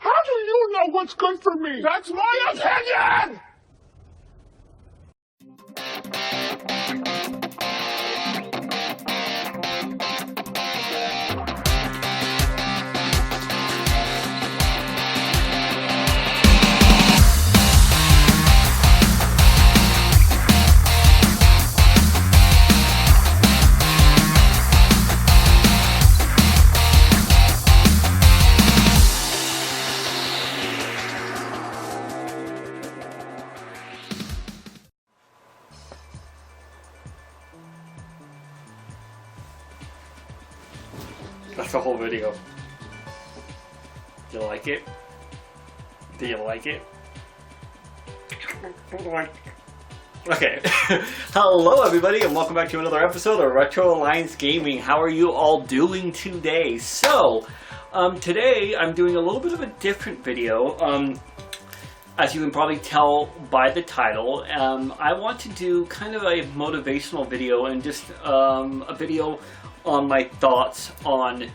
How do you know what's good for me? That's my opinion! That's the whole video. Do you like it? Do you like it? Okay. Hello everybody and welcome back to another episode of Retro Alliance Gaming. How are you all doing today? So, today I'm doing a little bit of a different video. As you can probably tell by the title, I want to do kind of a motivational video and just a video on my thoughts on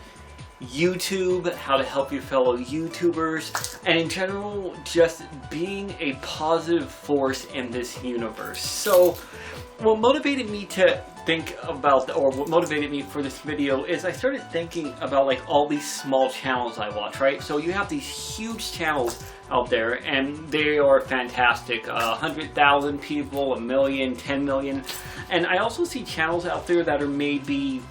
YouTube, how to help your fellow YouTubers, and in general, just being a positive force in this universe. So, what motivated me to think about, or what motivated me for this video is I started thinking about like all these small channels I watch, right? So you have these huge channels out there and they are fantastic, 100,000 people, 1 million, 10 million, and I also see channels out there that are maybe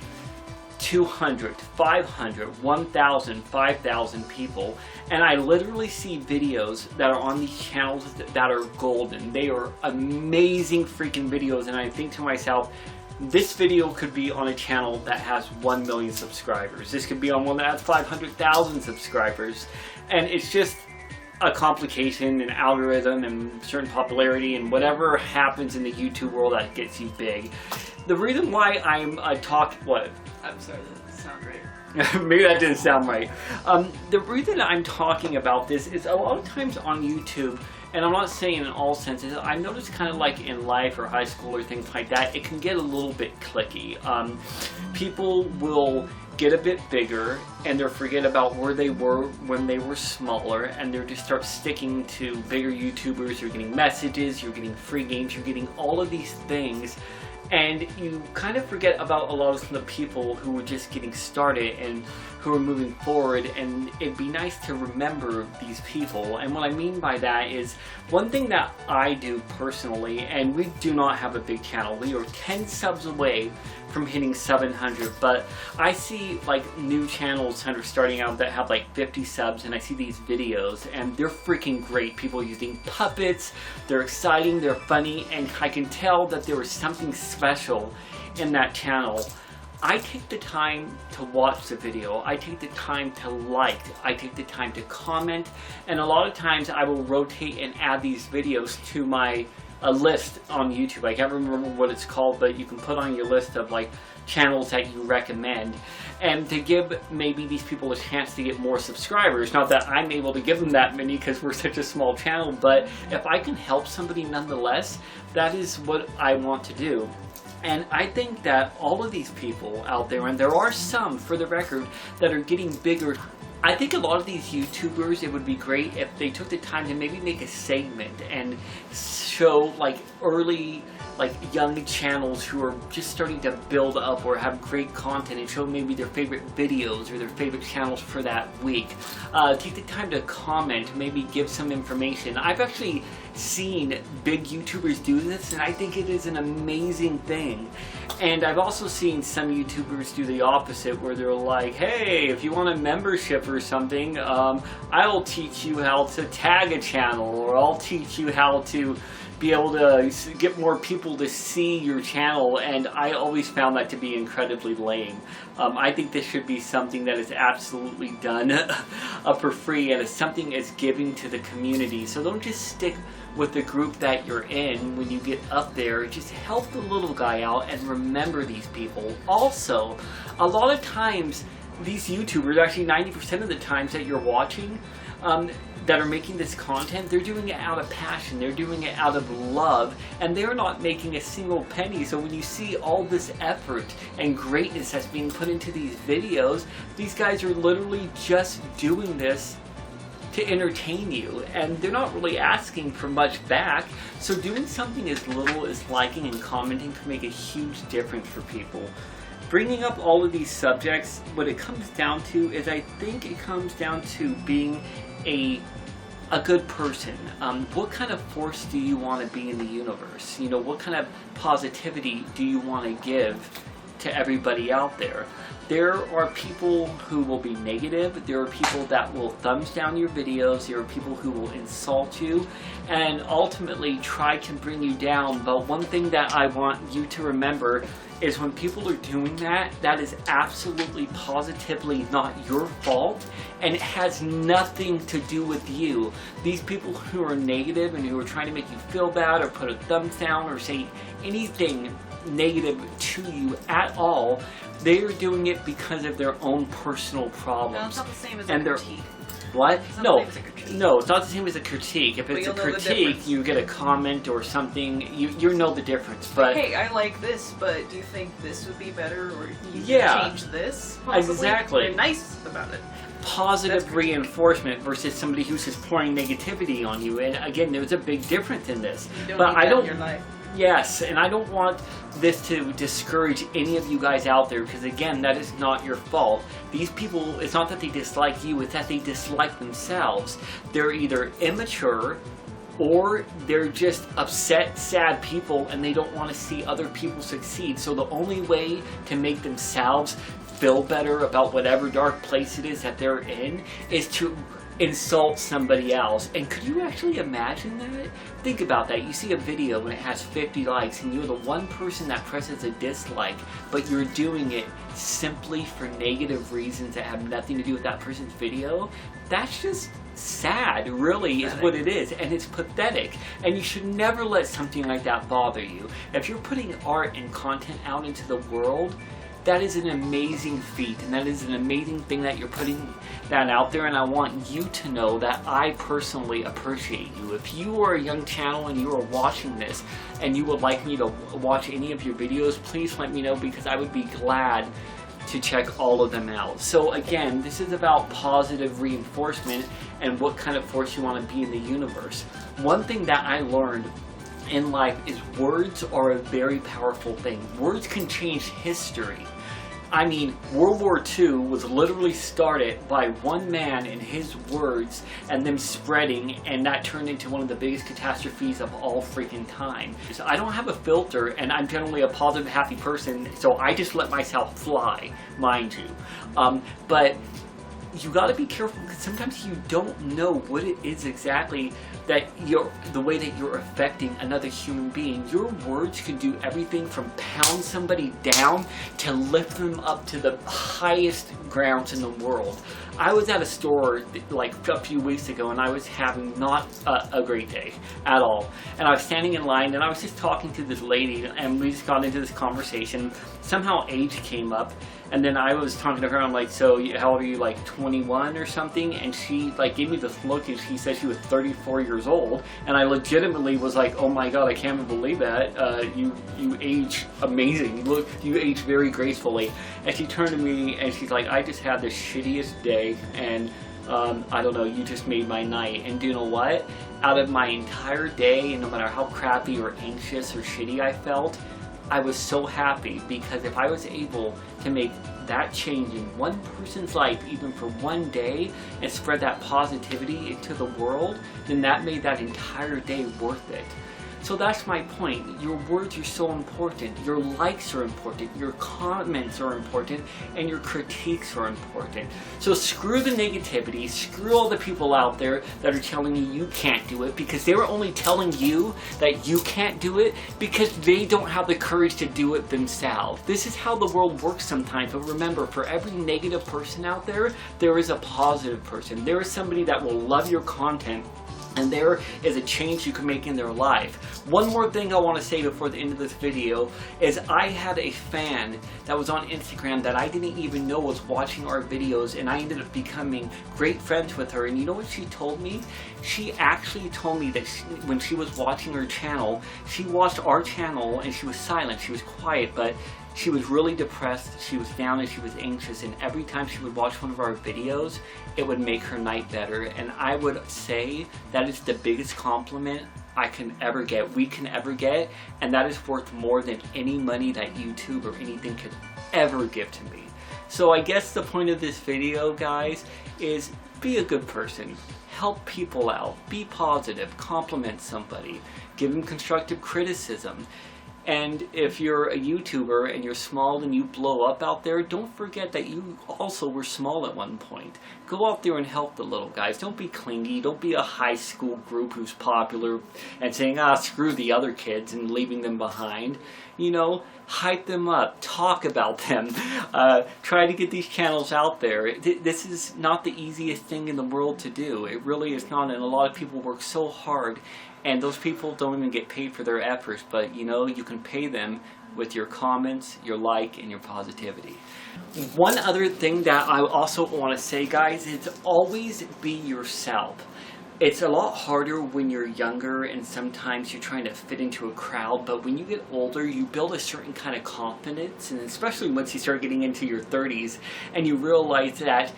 200, 500, 1,000, 5,000 people, and I literally see videos that are on these channels that are golden. They are amazing freaking videos, and I think to myself, this video could be on a channel that has 1 million subscribers. This could be on one that has 500,000 subscribers, and it's just a complication, an algorithm, and certain popularity, and whatever happens in the YouTube world that gets you big. The reason why I'm I'm sorry, that doesn't sound right. Maybe that didn't sound right. The reason I'm talking about this is a lot of times on YouTube, and I'm not saying in all senses, I noticed kind of like in life or high school or things like that, it can get a little bit cliquey. People will get a bit bigger and they'll forget about where they were when they were smaller, and they'll just start sticking to bigger YouTubers. You're getting messages, you're getting free games, you're getting all of these things, and you kind of forget about a lot of the people who were just getting started and who are moving forward, and it'd be nice to remember these people. And what I mean by that is, one thing that I do personally, and we do not have a big channel, we are 10 subs away from hitting 700, but I see like new channels kind of starting out that have like 50 subs, and I see these videos and they're freaking great. People using puppets, they're exciting, they're funny, and I can tell that there was something special in that channel. I take the time to watch the video, I take the time to like, I take the time to comment, and a lot of times I will rotate and add these videos to my list on YouTube. I can't remember what it's called, but you can put on your list of like channels that you recommend, and to give maybe these people a chance to get more subscribers. Not that I'm able to give them that many because we're such a small channel, but if I can help somebody nonetheless, that is what I want to do. And I think that all of these people out there, and there are some, for the record, that are getting bigger, I think a lot of these YouTubers, it would be great if they took the time to maybe make a segment and show like early, like young channels who are just starting to build up or have great content, and show maybe their favorite videos or their favorite channels for that week. Take the time to comment, maybe give some information. I've actually seen big YouTubers do this, and I think it is an amazing thing. And I've also seen some YouTubers do the opposite, where they're like, hey, if you want a membership or something, I'll teach you how to tag a channel, or I'll teach you how to be able to get more people to see your channel, and I always found that to be incredibly lame. I think this should be something that is absolutely done for free, and it's something that's giving to the community. So don't just stick with the group that you're in when you get up there. Just help the little guy out and remember these people. Also, a lot of times these YouTubers, actually 90% of the times that you're watching, that are making this content, they're doing it out of passion, they're doing it out of love, and they're not making a single penny. So when you see all this effort and greatness that's being put into these videos, these guys are literally just doing this to entertain you, and they're not really asking for much back. So doing something as little as liking and commenting can make a huge difference for people. Bringing up all of these subjects, what it comes down to is, I think it comes down to being a good person. What kind of force do you want to be in the universe? You know, what kind of positivity do you want to give to everybody out there? There are people who will be negative. There are people that will thumbs down your videos. There are people who will insult you and ultimately try to bring you down. But one thing that I want you to remember is when people are doing that, that is absolutely positively not your fault, and it has nothing to do with you. These people who are negative and who are trying to make you feel bad or put a thumbs down or say anything negative to you at all, they are doing it because of their own personal problems. No, it's not the same as a critique. What? No, no, it's not the same as a critique. If it's a critique, you get a comment or something, you know the difference. But hey, I like this, but do you think this would be better, or you change this? Possibly? Exactly. They're nice about it. Positive reinforcement versus somebody who's just pouring negativity on you. And again, there's a big difference in this. You don't but need that in your life. Yes, and I don't want this to discourage any of you guys out there, because again, that is not your fault. These people, it's not that they dislike you, it's that they dislike themselves. They're either immature or they're just upset, sad people, and they don't want to see other people succeed. So the only way to make themselves feel better about whatever dark place it is that they're in is to insult somebody else. And could you actually imagine that? Think about that. You see a video and it has 50 likes and you're the one person that presses a dislike, but you're doing it simply for negative reasons that have nothing to do with that person's video. That's just sad, really, is what it is, and it's pathetic. And you should never let something like that bother you. If you're putting art and content out into the world, that is an amazing feat, and that is an amazing thing that you're putting that out there, and I want you to know that I personally appreciate you. If you are a young channel and you are watching this and you would like me to watch any of your videos, please let me know, because I would be glad to check all of them out. So again, this is about positive reinforcement and what kind of force you want to be in the universe. One thing that I learned in life is words are a very powerful thing. Words can change history. I mean, World War II was literally started by one man and his words and them spreading, and that turned into one of the biggest catastrophes of all freaking time. So I don't have a filter, and I'm generally a positive, happy person, so I just let myself fly, mind you. But you got to be careful, because sometimes you don't know what it is exactly that the way that you're affecting another human being. Your words can do everything from pound somebody down to lift them up to the highest grounds in the world. I was at a store like a few weeks ago, and I was having not a great day at all. And I was standing in line, and I was just talking to this lady, and we just got into this conversation. Somehow age came up, and then I was talking to her. I'm like, so how old are you, like 21 or something? And she like gave me this look, and she said she was 34 years old. And I legitimately was like, oh my god, I can't even believe that. You age amazing. Look, you age very gracefully. And she turned to me and she's like, I just had the shittiest day, and I don't know, you just made my night. And do you know what? Out of my entire day, and no matter how crappy or anxious or shitty I felt, I was so happy, because if I was able to make that change in one person's life, even for one day, and spread that positivity into the world, then that made that entire day worth it. So that's my point. Your words are so important. Your likes are important. Your comments are important. And your critiques are important. So screw the negativity. Screw all the people out there that are telling you you can't do it, because they were only telling you that you can't do it because they don't have the courage to do it themselves. This is how the world works sometimes. But remember, for every negative person out there, there is a positive person. There is somebody that will love your content, and there is a change you can make in their life. One more thing I want to say before the end of this video is I had a fan that was on Instagram that I didn't even know was watching our videos, and I ended up becoming great friends with her. And you know what she told me? She actually told me that when she was watching her channel, she watched our channel and she was silent, she was quiet, but she was really depressed, she was down, and she was anxious, and every time she would watch one of our videos, it would make her night better. And I would say that is the biggest compliment I can ever get, we can ever get, and that is worth more than any money that YouTube or anything could ever give to me. So I guess the point of this video, guys, is be a good person. Help people out. Be positive. Compliment somebody. Give them constructive criticism. And if you're a YouTuber and you're small and you blow up out there, don't forget that you also were small at one point. Go out there and help the little guys. Don't be clingy. Don't be a high school group who's popular and saying, screw the other kids and leaving them behind. You know, hype them up. Talk about them. Try to get these channels out there. This is not the easiest thing in the world to do. It really is not. And a lot of people work so hard. And those people don't even get paid for their efforts, but you know, you can pay them with your comments, your like, and your positivity. One other thing that I also want to say, guys, is always be yourself. It's a lot harder when you're younger and sometimes you're trying to fit into a crowd, but when you get older, you build a certain kind of confidence, and especially once you start getting into your 30s and you realize that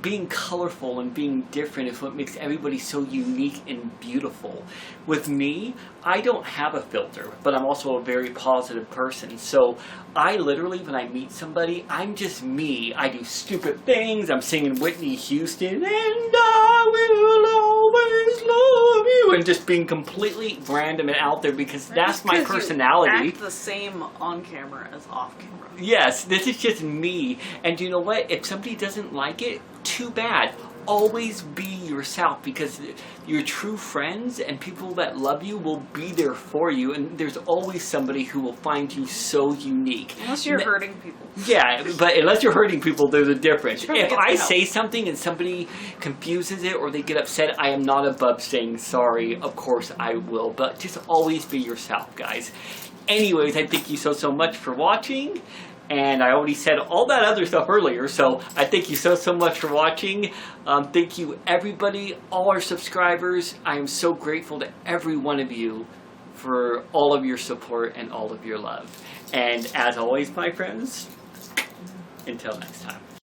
being colorful and being different is what makes everybody so unique and beautiful. With me, I don't have a filter, but I'm also a very positive person. So I literally, when I meet somebody, I'm just me. I do stupid things. I'm singing Whitney Houston, and I will always love you, and just being completely random and out there because that's my personality. You act the same on camera as off camera. Yes, this is just me. And you know what? If somebody doesn't like it, too bad. Always be yourself, because your true friends and people that love you will be there for you, and there's always somebody who will find you so unique. Unless you're hurting people. Yeah, but unless you're hurting people, there's a difference. If I help. say something and somebody confuses it or they get upset, I am not above saying sorry. Of course I will, but just always be yourself, guys. Anyways, I thank you so much for watching. And I already said all that other stuff earlier, so I thank you so much for watching. Thank you, everybody, all our subscribers. I am so grateful to every one of you for all of your support and all of your love. And as always, my friends, until next time.